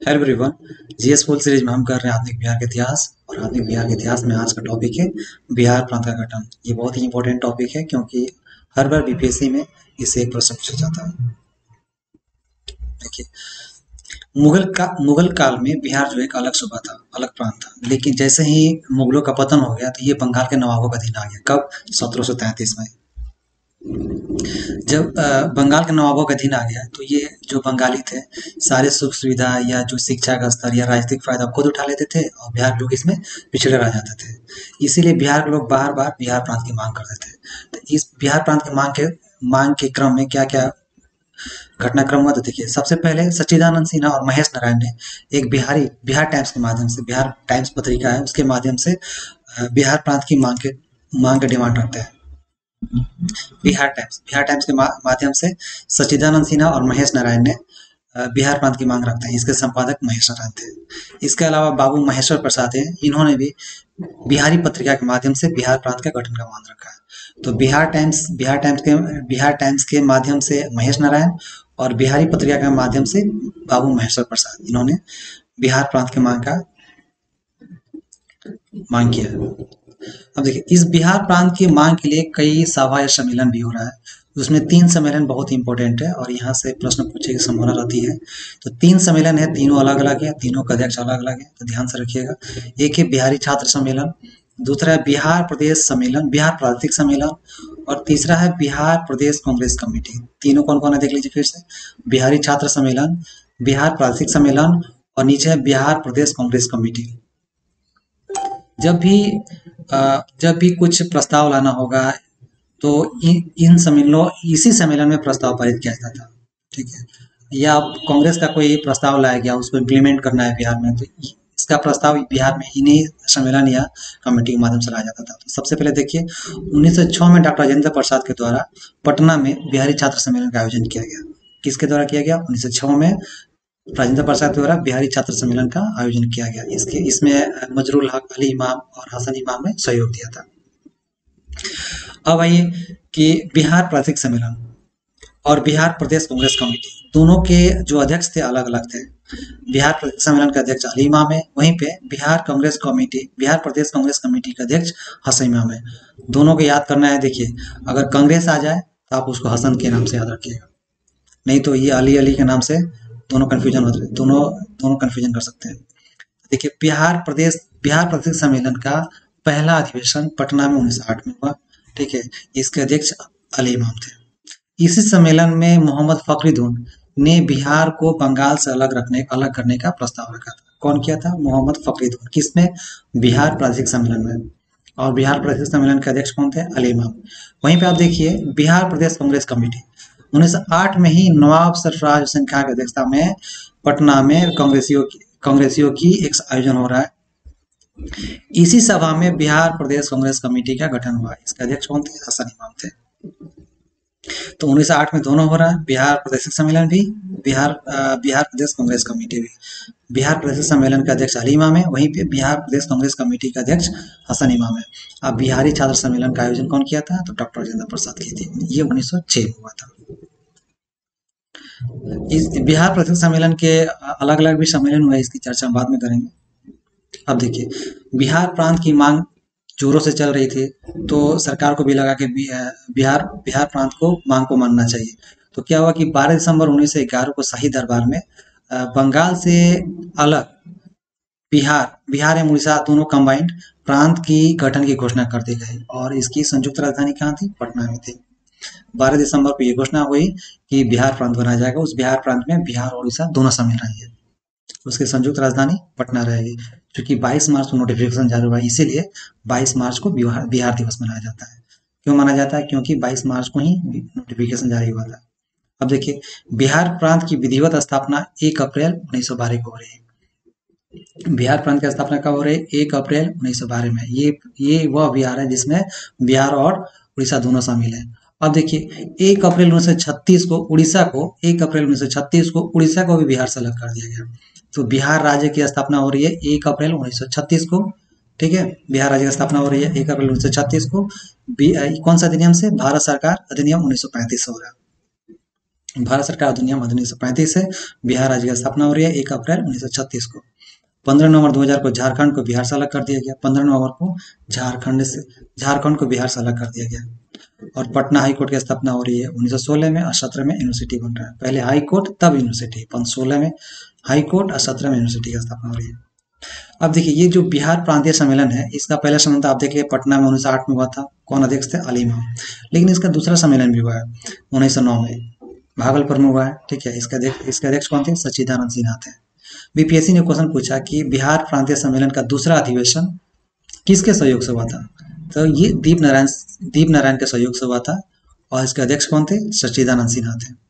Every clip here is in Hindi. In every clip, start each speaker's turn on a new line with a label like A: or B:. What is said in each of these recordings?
A: Hello everyone. GS full series में हम कर रहे हैं आधुनिक बिहार के इतिहास। और आधुनिक बिहार के इतिहास में आज का टॉपिक है बिहार प्रांत का गठन। ये बहुत ही इंपॉर्टेंट टॉपिक है क्योंकि हर बार बीपीएससी में इससे एक प्रश्न पूछा जाता है। देखिए, मुगल काल में बिहार जो एक अलग सूबा था, अलग प्रांत था। लेकिन जैसे ही मुगलों का पतन हो गया तो ये बंगाल के नवाबों का दिन आ गया। कब? 1733 में। जब बंगाल के नवाबों का दिन आ गया तो ये जो बंगाली थे, सारे सुख सुविधा या जो शिक्षा का स्तर या राजनीतिक फायदा खुद उठा लेते थे और बिहार के लोग इसमें पिछड़े रह जाते थे। इसीलिए बिहार के लोग बार बार बिहार प्रांत की मांग करते थे। तो इस बिहार प्रांत की मांग के क्रम में क्या क्या घटनाक्रम हुआ, तो देखिए, सबसे पहले सच्चिदानंद सिन्हा और महेश नारायण ने एक बिहार टाइम्स के माध्यम से, बिहार टाइम्स पत्रिका है उसके माध्यम से बिहार प्रांत की मांग के डिमांड रखते हैं। बिहार टाइम्स के माध्यम से सच्चिदानंद सिन्हा और महेश नारायण ने बिहार प्रांत की मांग रखते हैं। इसके संपादक महेश नारायण थे। इसके अलावा बाबू महेश्वर प्रसाद हैं, इन्होंने भी बिहारी पत्रिका के माध्यम से बिहार प्रांत का गठन का मांग रखा है। तो बिहार टाइम्स के माध्यम से महेश नारायण और बिहारी पत्रिका के माध्यम से बाबू महेश्वर प्रसाद, इन्होंने बिहार प्रांत की मांग किया है। अब देखिए, इस बिहार प्रांत की मांग के लिए कई सभा या सम्मेलन भी हो रहा है। उसमें 3 सम्मेलन बहुत इंपॉर्टेंट है और यहाँ से प्रश्न पूछने की संभावना रहती है। तो 3 सम्मेलन है, तीनों अलग-अलग है, तीनों का अध्यक्ष अलग-अलग है, तो ध्यान से रखिएगा। एक है बिहारी छात्र सम्मेलन, दूसरा है बिहार प्रदेश सम्मेलन, बिहार प्रांतिक सम्मेलन, और तीसरा है बिहार प्रदेश कांग्रेस कमेटी। तीनों कौन-कौन है देख लीजिए फिर से। बिहारी छात्र सम्मेलन, बिहार प्रांतिक सम्मेलन और नीचे है बिहार प्रदेश कांग्रेस कमेटी। जब भी कुछ प्रस्ताव लाना होगा तो इन सम्मेलनों इसी सम्मेलन में प्रस्ताव पारित किया जाता था। ठीक है, या कांग्रेस का कोई प्रस्ताव लाया गया, उसको इम्प्लीमेंट करना है बिहार में, तो इसका प्रस्ताव बिहार में इन्हीं सम्मेलन या कमेटी के माध्यम से लाया जाता था। तो सबसे पहले देखिए, 1906 में डॉक्टर राजेंद्र प्रसाद के द्वारा पटना में बिहारी छात्र सम्मेलन का आयोजन किया गया। किसके द्वारा किया गया? 1906 में राजेंद्र प्रसाद द्वारा बिहारी छात्र सम्मेलन का आयोजन किया गया। इसमें मजरुल हक, अली इमाम और हसन इमाम ने सहयोग दिया था। अब आइए कि बिहार प्रांतिक सम्मेलन और बिहार प्रदेश कांग्रेस कमेटी, दोनों के जो अध्यक्ष थे अलग अलग थे। बिहार प्रदेश सम्मेलन के अध्यक्ष अली इमाम है, वहीं पे बिहार प्रदेश कांग्रेस कमेटी के अध्यक्ष हसन इमाम है। दोनों को याद करना है। देखिए, अगर कांग्रेस आ जाए तो आप उसको हसन के नाम से याद रखिएगा, नहीं तो ये अली के नाम से दोनों कंफ्यूजन कर सकते हैं। देखिए, बिहार प्रदेश सम्मेलन का पहला अधिवेशन पटना में 1908 में हुआ। ठीक है, इसके अध्यक्ष अली इमाम थे। इसी सम्मेलन में मोहम्मद फखरुद्दीन ने बिहार को बंगाल से अलग करने का प्रस्ताव रखा था। कौन किया था? मोहम्मद फखरुद्दीन। किसमें? बिहार प्रादेशिक सम्मेलन में। और बिहार प्रादेशिक सम्मेलन के अध्यक्ष कौन थे? अली इमाम। वहीं पे आप देखिए, बिहार प्रदेश कांग्रेस कमेटी 1908 में ही नवाब सरफराज हुसैन खान की अध्यक्षता में पटना में कांग्रेसियों की एक आयोजन हो रहा है। इसी सभा में बिहार प्रदेश कांग्रेस कमेटी का गठन हुआ। इसके अध्यक्ष कौन थे? हसन इमाम थे। तो 1908 में दोनों हो रहा है, बिहार प्रदेश सम्मेलन भी, बिहार प्रदेश कांग्रेस कमेटी भी। बिहार प्रदेश सम्मेलन के अध्यक्ष अली इमाम है, वहीं पे बिहार प्रदेश कांग्रेस कमेटी का अध्यक्ष हसन इमाम है। अब बिहारी छात्र सम्मेलन का आयोजन कौन किया था? तो डॉक्टर राजेंद्र प्रसाद की थी। ये 1906 में हुआ था। इस बिहार प्रदेश सम्मेलन के अलग अलग भी सम्मेलन हुए, इसकी चर्चा हम बाद में करेंगे। अब देखिए, बिहार प्रांत की मांग जोरों से चल रही थी, तो सरकार को भी लगा कि बिहार प्रांत को मांग को मानना चाहिए। तो क्या हुआ कि 12 दिसंबर 1911 को शाही दरबार में बंगाल से अलग बिहार एवं उड़ीसा दोनों कंबाइंड प्रांत की गठन की घोषणा कर दी गई और इसकी संयुक्त राजधानी कहाँ थी? पटना में थी। 12 दिसंबर को ये घोषणा हुई कि बिहार प्रांत बनाया जाएगा। उस बिहार प्रांत में बिहार और उड़ीसा दोनों शामिल रहेंगे। उसकी संयुक्त राजधानी पटना रहेगी। क्योंकि 22 मार्च को नोटिफिकेशन जारी हुआ, इसीलिए 22 मार्च को बिहार दिवस मनाया जाता है। क्यों माना जाता है? क्योंकि 22 मार्च को ही नोटिफिकेशन जारी हुआ था। अब देखिए, बिहार प्रांत की विधिवत स्थापना 1 अप्रैल 1912 को हो रही है। बिहार प्रांत की स्थापना कब हो रही है? 1 अप्रैल 1912 में। ये वह बिहार है जिसमें बिहार और उड़ीसा दोनों शामिल है। अब देखिए, 1 अप्रैल 1936 को उड़ीसा को भी बिहार से अलग कर दिया गया। तो बिहार राज्य की स्थापना हो रही है 1 अप्रैल 1936 को। ठीक है, बिहार राज्य की स्थापना हो रही है 1 अप्रैल 1936 को। कौन सा अधिनियम से? भारत सरकार अधिनियम 1935 हो रहा है। भारत सरकार अधिनियम 1935 से बिहार राज्य की स्थापना हो रही है 1 अप्रैल 1936 को। 15 नवंबर 2000 को झारखंड को बिहार से अलग कर दिया गया। 15 नवंबर को झारखंड को बिहार से अलग कर दिया गया। और पटना हाई कोर्ट की स्थापना हो रही है 1916 में और 17 में यूनिवर्सिटी बन रहा है। पहले हाई कोर्ट तब यूनिवर्सिटी, 16 में हाई कोर्ट और 17 में यूनिवर्सिटी की स्थापना हो रही है। अब देखिए ये जो बिहार प्रांतीय सम्मेलन है, इसका पहला सम्मेलन तो आप देखिए पटना में 1908 में हुआ था। कौन अध्यक्ष थे? अली इमाम। लेकिन इसका दूसरा सम्मेलन भी हुआ है 1909 में, भागलपुर में हुआ है। ठीक है, इसके अध्यक्ष कौन थे? सच्चिदानंद सिन्हा थे। बीपीएससी ने क्वेश्चन पूछा कि बिहार प्रांतीय सम्मेलन का दूसरा अधिवेशन किसके सहयोग से हुआ था? तो ये दीप नारायण के सहयोग से हुआ था। और इसके अध्यक्ष कौन थे? सच्चिदानंद सिन्हा थे।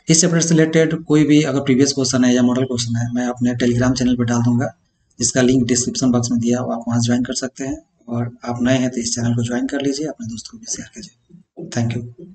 A: इस चैप्टर से रिलेटेड कोई भी अगर प्रीवियस क्वेश्चन है या मॉडल क्वेश्चन है, मैं अपने टेलीग्राम चैनल पर डाल दूंगा, जिसका लिंक डिस्क्रिप्शन बॉक्स में दिया हो, आप वहां ज्वाइन कर सकते हैं। और आप नए हैं तो इस चैनल को ज्वाइन कर लीजिए, अपने दोस्तों को भी शेयर कीजिए। Thank you.